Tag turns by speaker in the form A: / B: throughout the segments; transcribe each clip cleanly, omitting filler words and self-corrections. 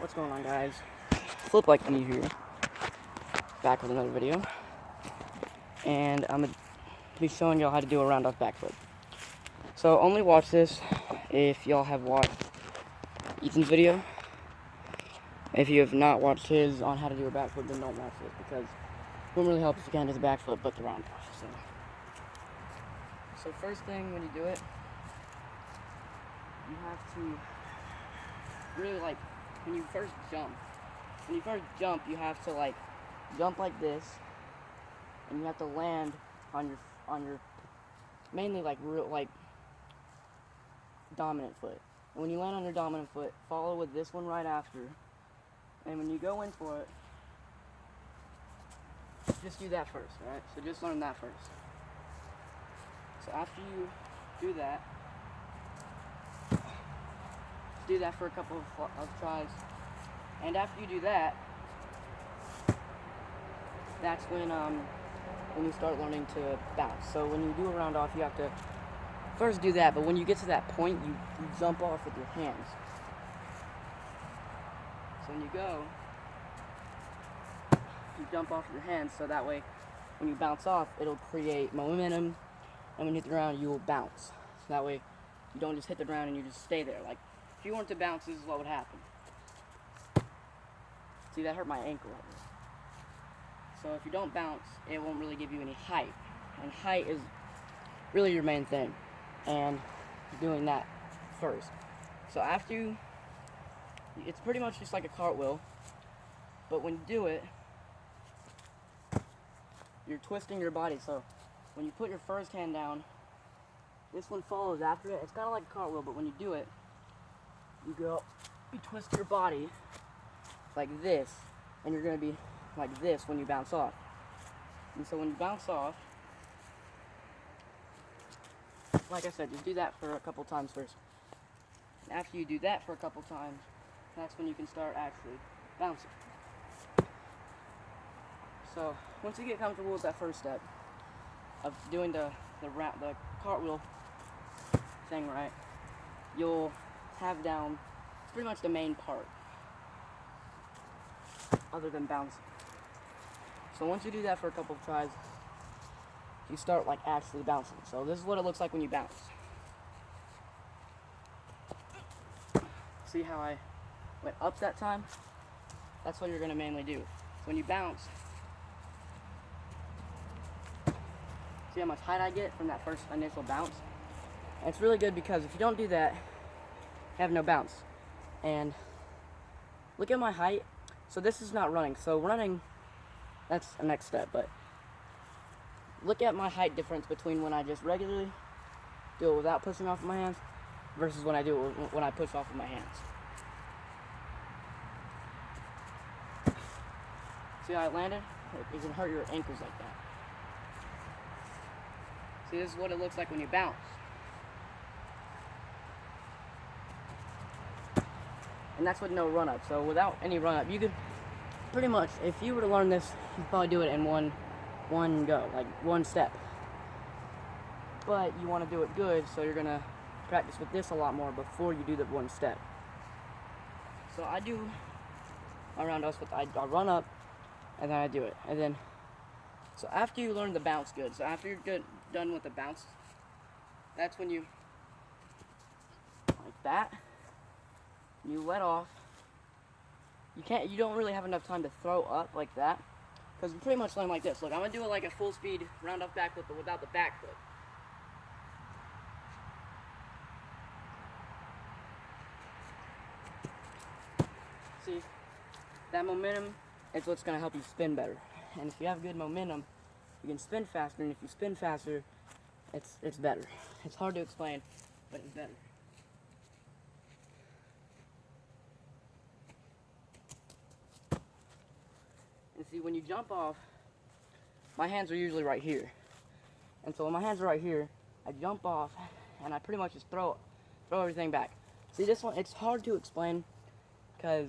A: What's going on, guys? Flip like me here, back with another video, and I'm gonna be showing y'all how to do a round off backflip. So only watch this if y'all have watched Ethan's video. If you have not watched his on how to do a backflip, then don't watch it, because it won't really help if you can't do the backflip but the round off. So first thing when you do it, you have to really, like, when you first jump, you have to jump like this, and you have to land on your mainly real dominant foot. And when you land on your dominant foot, follow with this one right after. And when you go in for it, just do that first, alright? So just learn that first. So after you do that, do that for a couple of tries. And after you do that, that's when you start learning to bounce. So when you do a round off, you have to first do that, but when you get to that point, you jump off with your hands. So when you go, you jump off with your hands, so that way when you bounce off, it'll create momentum, and when you hit the ground, you will bounce. So that way you don't just hit the ground and you just stay there. Like, if you weren't to bounce, this is what would happen. See, that hurt my ankle right there. So if you don't bounce, it won't really give you any height. And height is really your main thing. And doing that first. So after you, it's pretty much just like a cartwheel. But when you do it, you're twisting your body. So when you put your first hand down, this one follows after it. It's kind of like a cartwheel, but when you do it, you twist your body like this, and you're going to be like this when you bounce off. And so when you bounce off, like I said, just do that for a couple times first. And after you do that for a couple times, that's when you can start actually bouncing. So once you get comfortable with that first step of doing the cartwheel thing right, you'll have down pretty much the main part, other than bouncing. So once you do that for a couple of tries, you start actually bouncing. So this is what it looks like when you bounce. See how I went up that time? That's what you're going to mainly do. So when you bounce, see how much height I get from that first initial bounce? And it's really good because if you don't do that, you have no bounce. And look at my height. So this is not running. So running, that's the next step. But look at my height difference between when I just regularly do it without pushing off of my hands versus when I do it when I push off of my hands. See how I landed? It can hurt your ankles like that. See, this is what it looks like when you bounce. And that's with no run-up. So without any run-up, you could pretty much, if you were to learn this, you'd probably do it in one go, like one step. But you want to do it good, so you're going to practice with this a lot more before you do the one step. So I do my round-offs with, I run up, and then I do it. And then, so after you learn the bounce good, so after you're done with the bounce, that's when you, like that, you let off. You don't really have enough time to throw up like that, because you pretty much learn like this. Look, I'm going to do it like a full speed round off backflip, but without the backflip. See, that momentum is what's going to help you spin better. And if you have good momentum, you can spin faster, and if you spin faster, it's better. It's hard to explain, but it's better. And see, when you jump off, my hands are usually right here. And so when my hands are right here, I jump off, and I pretty much just throw everything back. See, this one, it's hard to explain, because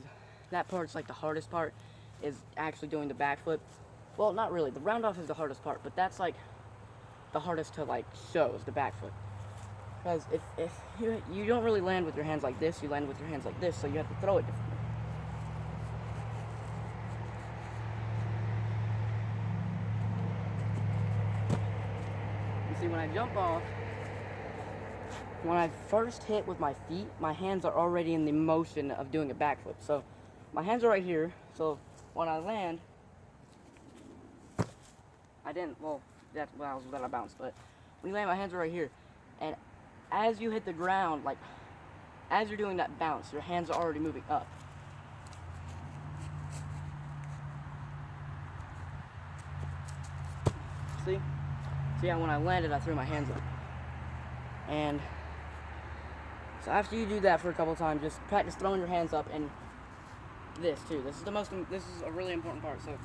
A: that part's like the hardest part, is actually doing the backflip. Well, not really. The round off is the hardest part, but that's the hardest to show is the backflip. Because if you don't really land with your hands like this, you land with your hands like this, so you have to throw it differently. when I jump off, when I first hit with my feet, my hands are already in the motion of doing a backflip. So my hands are right here, so when I land, that's when I was without a bounce, but when you land, my hands are right here. And as you hit the ground, like, as you're doing that bounce, your hands are already moving up. See? So yeah, when I landed, I threw my hands up. And so after you do that for a couple times, just practice throwing your hands up, and this too. This is a really important part. So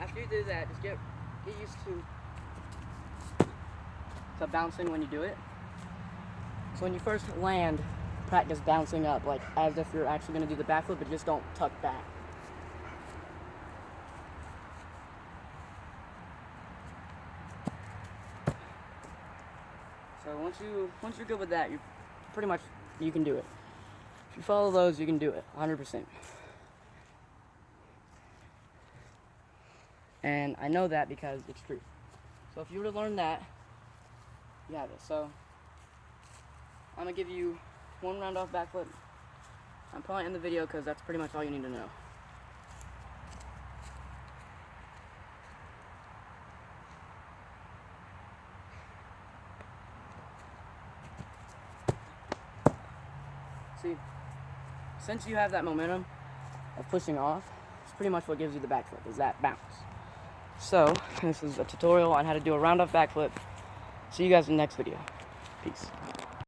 A: after you do that, just get used to bouncing when you do it. So when you first land, practice bouncing up, like as if you're actually going to do the backflip, but just don't tuck back. So once you're good with that, you can do it. If you follow those, you can do it 100%. And I know that because it's true. So if you were to learn that, you have it. So I'm gonna give you one round off backflip. I'm probably in the video because that's pretty much all you need to know. See, since you have that momentum of pushing off, it's pretty much what gives you the backflip, is that bounce. So, this is a tutorial on how to do a round off backflip. See you guys in the next video. Peace.